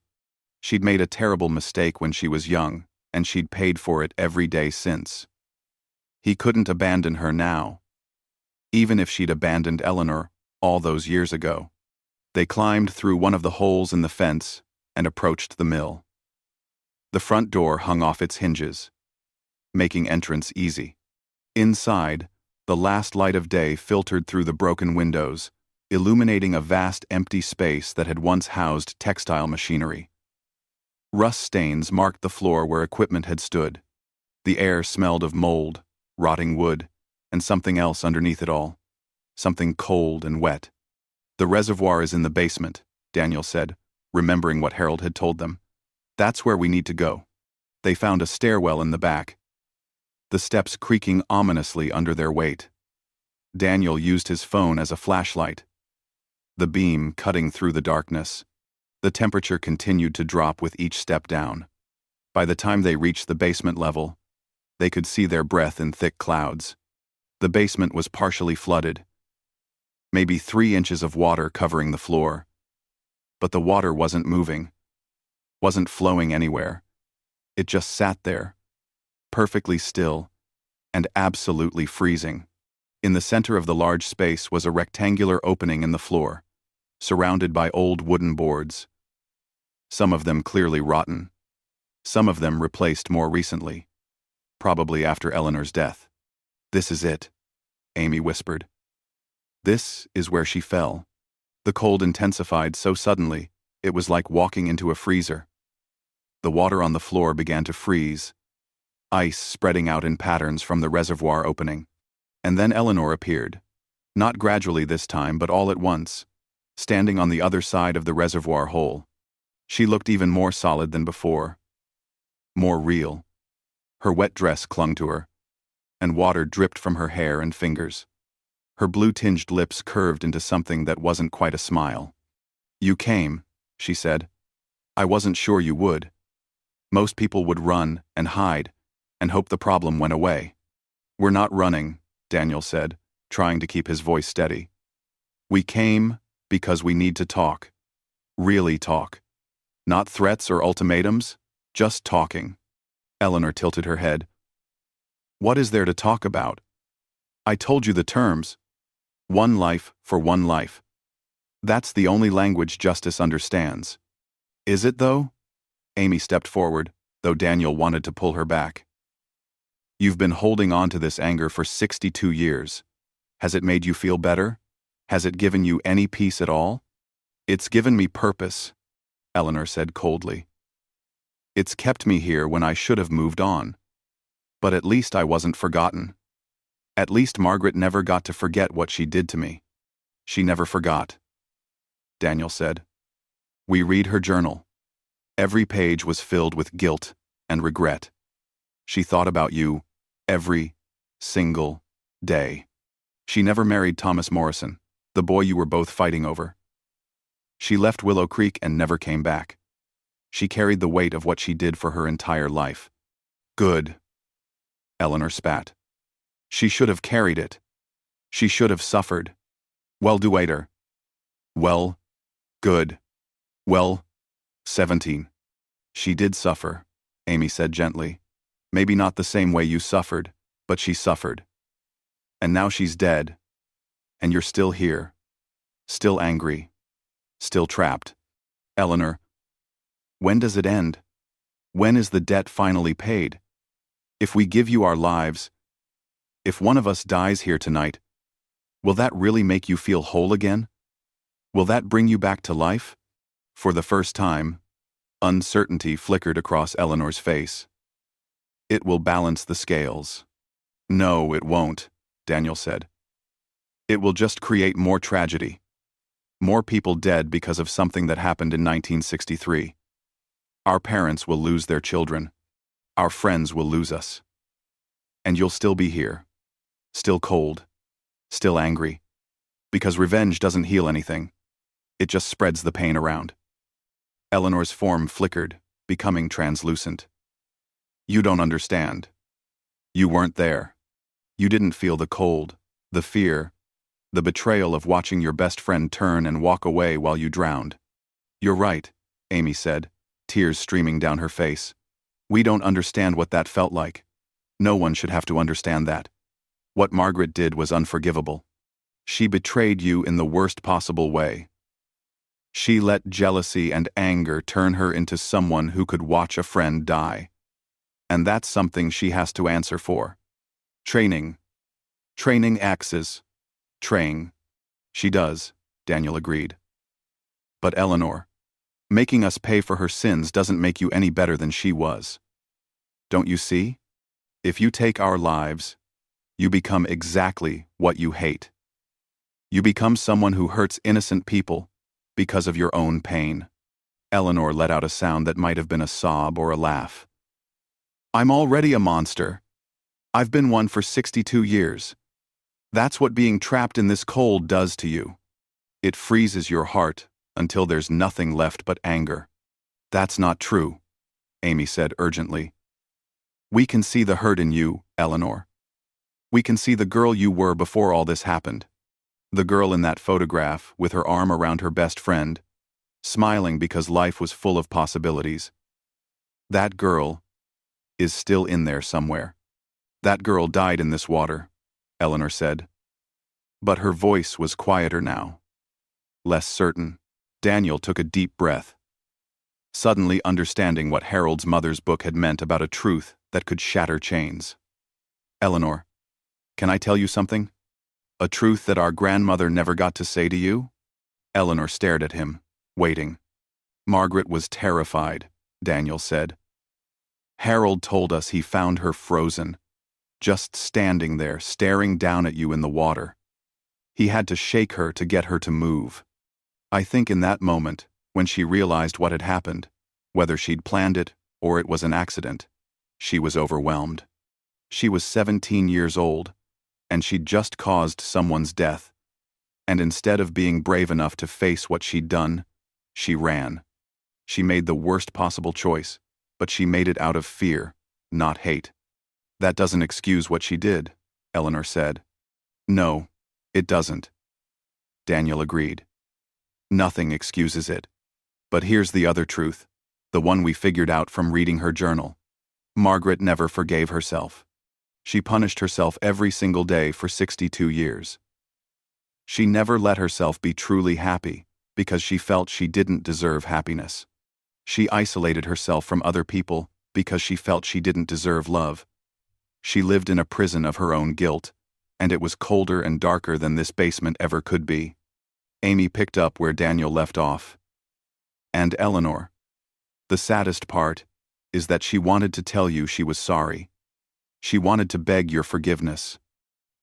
Speaker 1: She'd made a terrible mistake when she was young, and she'd paid for it every day since. He couldn't abandon her now, even if she'd abandoned Eleanor all those years ago. They climbed through one of the holes in the fence and approached the mill. The front door hung off its hinges, making entrance easy. Inside, the last light of day filtered through the broken windows, illuminating a vast empty space that had once housed textile machinery. Rust stains marked the floor where equipment had stood. The air smelled of mold, rotting wood, and something else underneath it all. Something cold and wet. The reservoir is in the basement, Daniel said, remembering what Harold had told them. That's where we need to go. They found a stairwell in the back, the steps creaking ominously under their weight. Daniel used his phone as a flashlight, the beam cutting through the darkness. The temperature continued to drop with each step down. By the time they reached the basement level, they could see their breath in thick clouds. The basement was partially flooded, maybe 3 inches of water covering the floor. But the water wasn't moving, wasn't flowing anywhere. It just sat there, perfectly still, and absolutely freezing. In the center of the large space was a rectangular opening in the floor, surrounded by old wooden boards. Some of them clearly rotten. Some of them replaced more recently, probably after Eleanor's death. "This is it," Amy whispered. This is where she fell. The cold intensified so suddenly, it was like walking into a freezer. The water on the floor began to freeze, ice spreading out in patterns from the reservoir opening. And then Eleanor appeared. Not gradually this time, but all at once, standing on the other side of the reservoir hole. She looked even more solid than before. More real. Her wet dress clung to her, and water dripped from her hair and fingers. Her blue-tinged lips curved into something that wasn't quite a smile. "You came," she said. "I wasn't sure you would. Most people would run and hide and hope the problem went away." "We're not running," Daniel said, trying to keep his voice steady. "We came because we need to talk. Really talk. Not threats or ultimatums, just talking." Eleanor tilted her head. "What is there to talk about? I told you the terms. One life for one life. That's the only language justice understands." "Is it, though?" Amy stepped forward, though Daniel wanted to pull her back. "You've been holding on to this anger for 62 years. Has it made you feel better? Has it given you any peace at all?" "It's given me purpose," Eleanor said coldly. "It's kept me here when I should have moved on. But at least I wasn't forgotten. At least Margaret never got to forget what she did to me." "She never forgot," Daniel said. "We read her journal. Every page was filled with guilt and regret. She thought about you every single day. She never married Thomas Morrison, the boy you were both fighting over. She left Willow Creek and never came back. She carried the weight of what she did for her entire life." "Good," Eleanor spat. "She should have carried it. She should have suffered. Well, do waiter. Well, good. Well, 17. She did suffer," Amy said gently. "Maybe not the same way you suffered, but she suffered. And now she's dead. And you're still here. Still angry. Still trapped. Eleanor, when does it end? When is the debt finally paid? If we give you our lives, if one of us dies here tonight, will that really make you feel whole again? Will that bring you back to life?" For the first time, uncertainty flickered across Eleanor's face. "It will balance the scales." "No, it won't," Daniel said. "It will just create more tragedy. More people dead because of something that happened in 1963. Our parents will lose their children. Our friends will lose us. And you'll still be here. Still cold. Still angry. Because revenge doesn't heal anything. It just spreads the pain around." Eleanor's form flickered, becoming translucent. "You don't understand. You weren't there. You didn't feel the cold, the fear, the betrayal of watching your best friend turn and walk away while you drowned." "You're right," Amy said, tears streaming down her face. "We don't understand what that felt like. No one should have to understand that. What Margaret did was unforgivable. She betrayed you in the worst possible way. She let jealousy and anger turn her into someone who could watch a friend die. And that's something she has to answer for. Training. Training axes. Train." "She does," Daniel agreed. "But Eleanor, making us pay for her sins doesn't make you any better than she was. Don't you see? If you take our lives, you become exactly what you hate. You become someone who hurts innocent people because of your own pain." Eleanor let out a sound that might have been a sob or a laugh. "I'm already a monster. I've been one for 62 years. That's what being trapped in this cold does to you. It freezes your heart until there's nothing left but anger. That's not true, Amy said urgently. We can see the hurt in you, Eleanor. We can see the girl you were before all this happened. The girl in that photograph, with her arm around her best friend, smiling because life was full of possibilities. That girl is still in there somewhere. That girl died in this water, Eleanor said. But her voice was quieter now, less certain. Daniel took a deep breath, suddenly understanding what Harold's mother's book had meant about a truth that could shatter chains. Eleanor, can I tell you something? A truth that our grandmother never got to say to you? Eleanor stared at him, waiting. Margaret was terrified, Daniel said. Harold told us he found her frozen, just standing there, staring down at you in the water. He had to shake her to get her to move. I think in that moment, when she realized what had happened, whether she'd planned it or it was an accident, she was overwhelmed. She was 17 years old, and she'd just caused someone's death. And instead of being brave enough to face what she'd done, she ran. She made the worst possible choice, but she made it out of fear, not hate. That doesn't excuse what she did, Eleanor said. No, it doesn't. Daniel agreed. Nothing excuses it. But here's the other truth, the one we figured out from reading her journal. Margaret never forgave herself. She punished herself every single day for 62 years. She never let herself be truly happy because she felt she didn't deserve happiness. She isolated herself from other people because she felt she didn't deserve love. She lived in a prison of her own guilt, and it was colder and darker than this basement ever could be. Amy picked up where Daniel left off. And Eleanor, the saddest part is that she wanted to tell you she was sorry. She wanted to beg your forgiveness.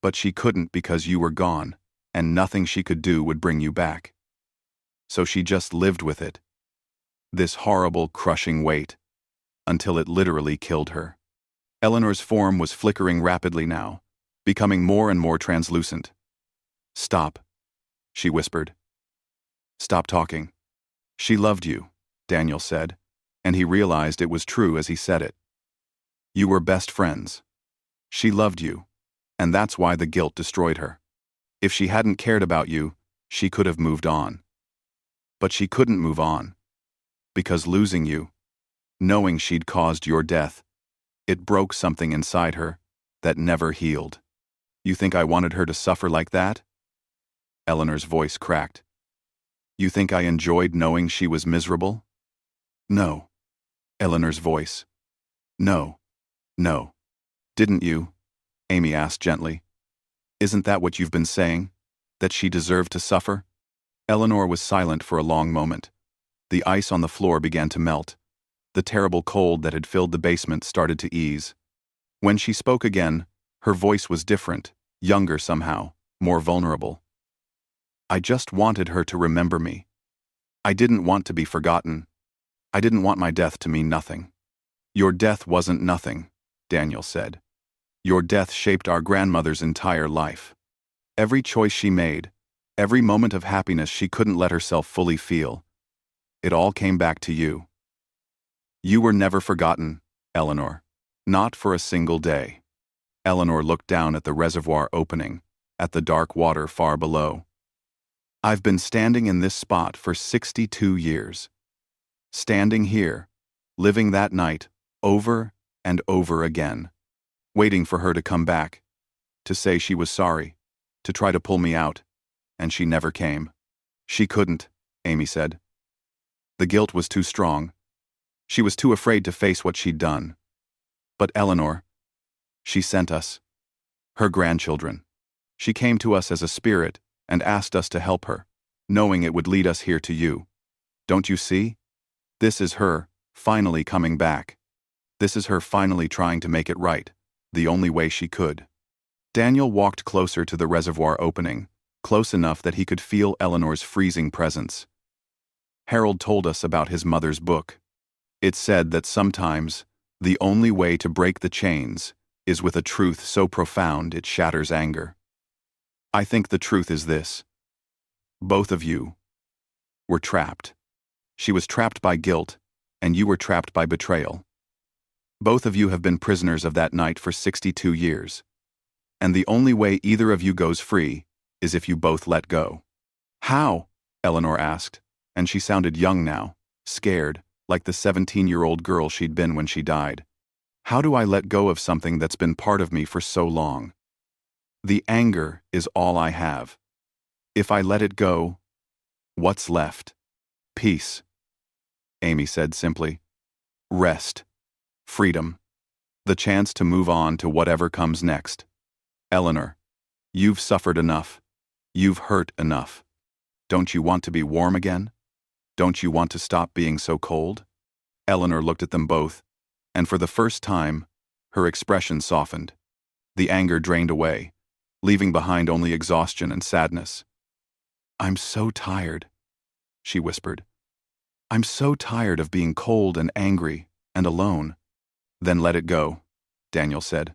Speaker 1: But she couldn't because you were gone, and nothing she could do would bring you back. So she just lived with it. This horrible, crushing weight, until it literally killed her. Eleanor's form was flickering rapidly now, becoming more and more translucent. Stop, she whispered. Stop talking. She loved you, Daniel said, and he realized it was true as he said it. You were best friends. She loved you, and that's why the guilt destroyed her. If she hadn't cared about you, she could have moved on. But she couldn't move on. Because losing you, knowing she'd caused your death, it broke something inside her that never healed. You think I wanted her to suffer like that? Eleanor's voice cracked. You think I enjoyed knowing she was miserable? No. Eleanor's voice. No. No. Didn't you? Amy asked gently. Isn't that what you've been saying? That she deserved to suffer? Eleanor was silent for a long moment. The ice on the floor began to melt. The terrible cold that had filled the basement started to ease. When she spoke again, her voice was different, younger somehow, more vulnerable. I just wanted her to remember me. I didn't want to be forgotten. I didn't want my death to mean nothing. Your death wasn't nothing, Daniel said. Your death shaped our grandmother's entire life. Every choice she made, every moment of happiness she couldn't let herself fully feel, it all came back to you. You were never forgotten, Eleanor. Not for a single day. Eleanor looked down at the reservoir opening, at the dark water far below. I've been standing in this spot for 62 years. Standing here, living that night, over and over again. Waiting for her to come back, to say she was sorry, to try to pull me out, and she never came. She couldn't, Amy said. The guilt was too strong. She was too afraid to face what she'd done. But Eleanor, she sent us, her grandchildren. She came to us as a spirit and asked us to help her, knowing it would lead us here to you. Don't you see? This is her, finally coming back. This is her finally trying to make it right, the only way she could. Daniel walked closer to the reservoir opening, close enough that he could feel Eleanor's freezing presence. Harold told us about his mother's book. It said that sometimes, the only way to break the chains is with a truth so profound it shatters anger. I think the truth is this. Both of you, were trapped. She was trapped by guilt, and you were trapped by betrayal. Both of you have been prisoners of that night for 62 years. And the only way either of you goes free is if you both let go. How? Eleanor asked, and she sounded young now, scared, like the 17-year-old girl she'd been when she died. How do I let go of something that's been part of me for so long? The anger is all I have. If I let it go, what's left? Peace, Amy said simply. Rest. Freedom. The chance to move on to whatever comes next. Eleanor, you've suffered enough. You've hurt enough. Don't you want to be warm again? Don't you want to stop being so cold? Eleanor looked at them both, and for the first time, her expression softened. The anger drained away, leaving behind only exhaustion and sadness. I'm so tired, she whispered. I'm so tired of being cold and angry and alone. Then let it go, Daniel said.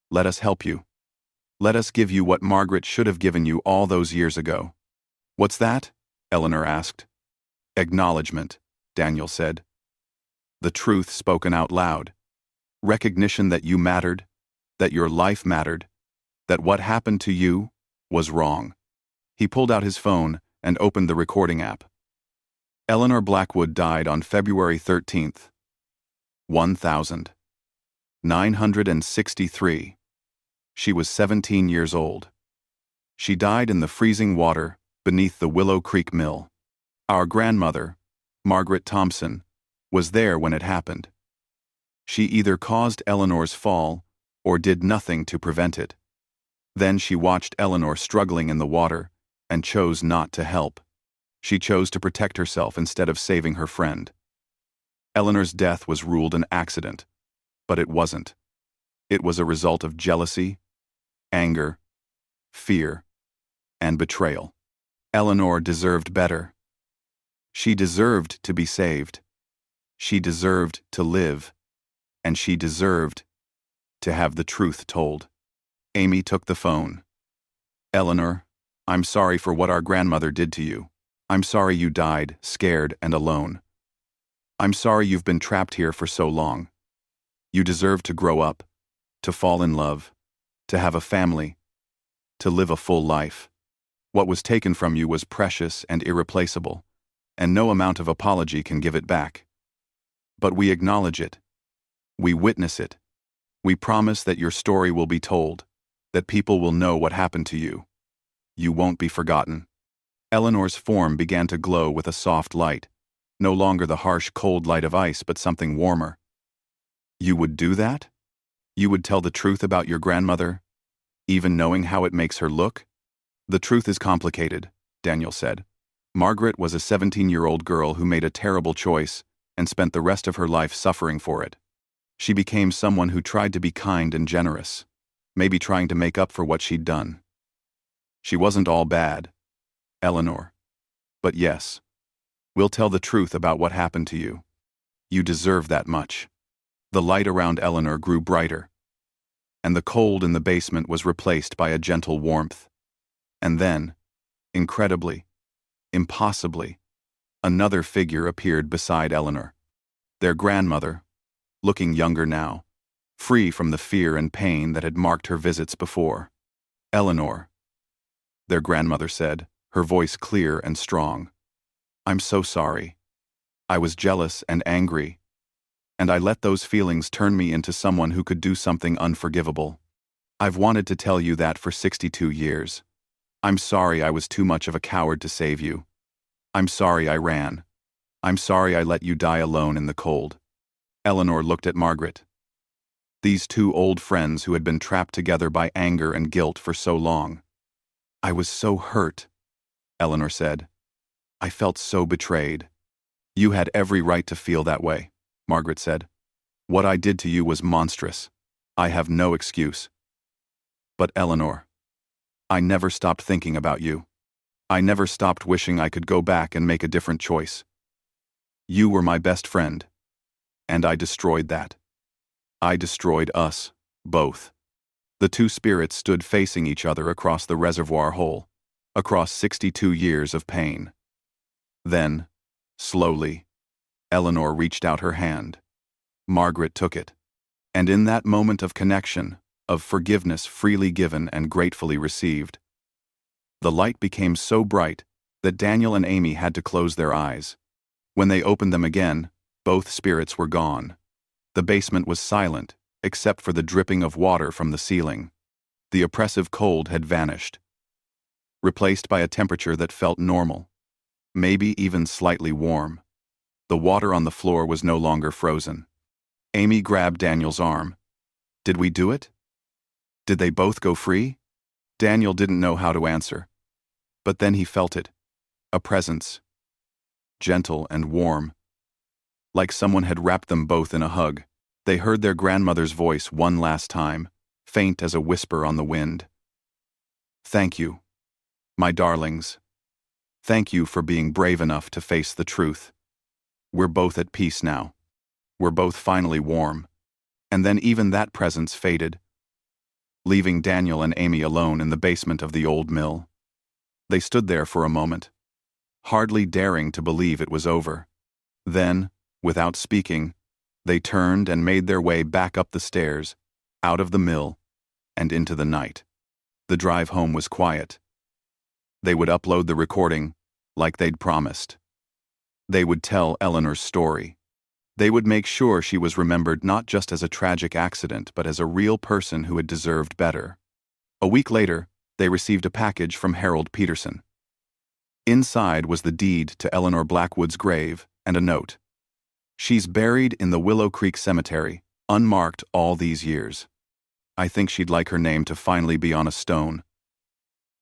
Speaker 1: Let us help you. Let us give you what Margaret should have given you all those years ago. What's that? Eleanor asked. Acknowledgement, Daniel said. The truth spoken out loud. Recognition that you mattered, that your life mattered, that what happened to you was wrong. He pulled out his phone and opened the recording app. Eleanor Blackwood died on February 13th, 1963. She was 17 years old. She died in the freezing water beneath the Willow Creek Mill. Our grandmother, Margaret Thompson, was there when it happened. She either caused Eleanor's fall or did nothing to prevent it. Then she watched Eleanor struggling in the water and chose not to help. She chose to protect herself instead of saving her friend. Eleanor's death was ruled an accident, but it wasn't. It was a result of jealousy, anger, fear, and betrayal. Eleanor deserved better. She deserved to be saved. She deserved to live, and she deserved to have the truth told. Amy took the phone. Eleanor, I'm sorry for what our grandmother did to you. I'm sorry you died, scared and alone. I'm sorry you've been trapped here for so long. You deserve to grow up, to fall in love, to have a family, to live a full life. What was taken from you was precious and irreplaceable, and no amount of apology can give it back. But we acknowledge it. We witness it. We promise that your story will be told, that people will know what happened to you. You won't be forgotten. Eleanor's form began to glow with a soft light, no longer the harsh, cold light of ice, but something warmer. You would do that? You would tell the truth about your grandmother, even knowing how it makes her look? The truth is complicated, Daniel said. Margaret was a 17-year-old girl who made a terrible choice and spent the rest of her life suffering for it. She became someone who tried to be kind and generous, maybe trying to make up for what she'd done. She wasn't all bad, Eleanor. But yes, we'll tell the truth about what happened to you. You deserve that much. The light around Eleanor grew brighter, and the cold in the basement was replaced by a gentle warmth. And then, incredibly, impossibly, another figure appeared beside Eleanor. Their grandmother, looking younger now, free from the fear and pain that had marked her visits before. Eleanor, their grandmother said, her voice clear and strong. I'm so sorry. I was jealous and angry, and I let those feelings turn me into someone who could do something unforgivable. I've wanted to tell you that for 62 years. I'm sorry I was too much of a coward to save you. I'm sorry I ran. I'm sorry I let you die alone in the cold. Eleanor looked at Margaret. These two old friends who had been trapped together by anger and guilt for so long. I was so hurt, Eleanor said. I felt so betrayed. You had every right to feel that way, Margaret said. What I did to you was monstrous. I have no excuse. But Eleanor, I never stopped thinking about you. I never stopped wishing I could go back and make a different choice. You were my best friend, and I destroyed that. I destroyed us, both. The two spirits stood facing each other across the reservoir hole, across 62 years of pain. Then, slowly, Eleanor reached out her hand. Margaret took it. And in that moment of connection, of forgiveness freely given and gratefully received, the light became so bright that Daniel and Amy had to close their eyes. When they opened them again, both spirits were gone. The basement was silent, except for the dripping of water from the ceiling. The oppressive cold had vanished, replaced by a temperature that felt normal, maybe even slightly warm. The water on the floor was no longer frozen. Amy grabbed Daniel's arm. Did we do it? Did they both go free? Daniel didn't know how to answer. But then he felt it. A presence. Gentle and warm. Like someone had wrapped them both in a hug. They heard their grandmother's voice one last time, faint as a whisper on the wind. Thank you, my darlings. Thank you for being brave enough to face the truth. We're both at peace now. We're both finally warm. And then even that presence faded, leaving Daniel and Amy alone in the basement of the old mill. They stood there for a moment, hardly daring to believe it was over. Then, without speaking, they turned and made their way back up the stairs, out of the mill, and into the night. The drive home was quiet. They would upload the recording, like they'd promised. They would tell Eleanor's story. They would make sure she was remembered not just as a tragic accident, but as a real person who had deserved better. A week later, they received a package from Harold Peterson. Inside was the deed to Eleanor Blackwood's grave and a note. She's buried in the Willow Creek Cemetery, unmarked all these years. I think she'd like her name to finally be on a stone.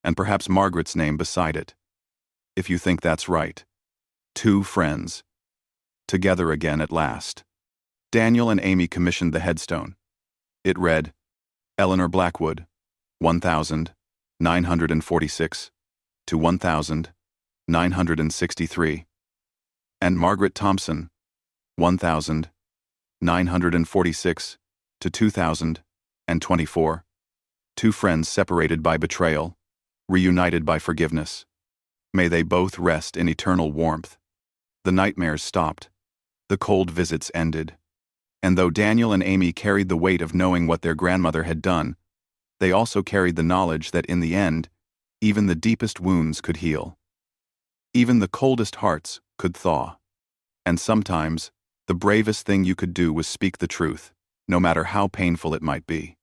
Speaker 1: And perhaps Margaret's name beside it. If you think that's right. 2 friends. Together again at last. Daniel and Amy commissioned the headstone. It read, Eleanor Blackwood, 1946 to 1963. And Margaret Thompson, 1946 to 2024. 2 friends separated by betrayal, reunited by forgiveness. May they both rest in eternal warmth. The nightmares stopped. The cold visits ended. And though Daniel and Amy carried the weight of knowing what their grandmother had done, they also carried the knowledge that in the end, even the deepest wounds could heal. Even the coldest hearts could thaw. And sometimes, the bravest thing you could do was speak the truth, no matter how painful it might be.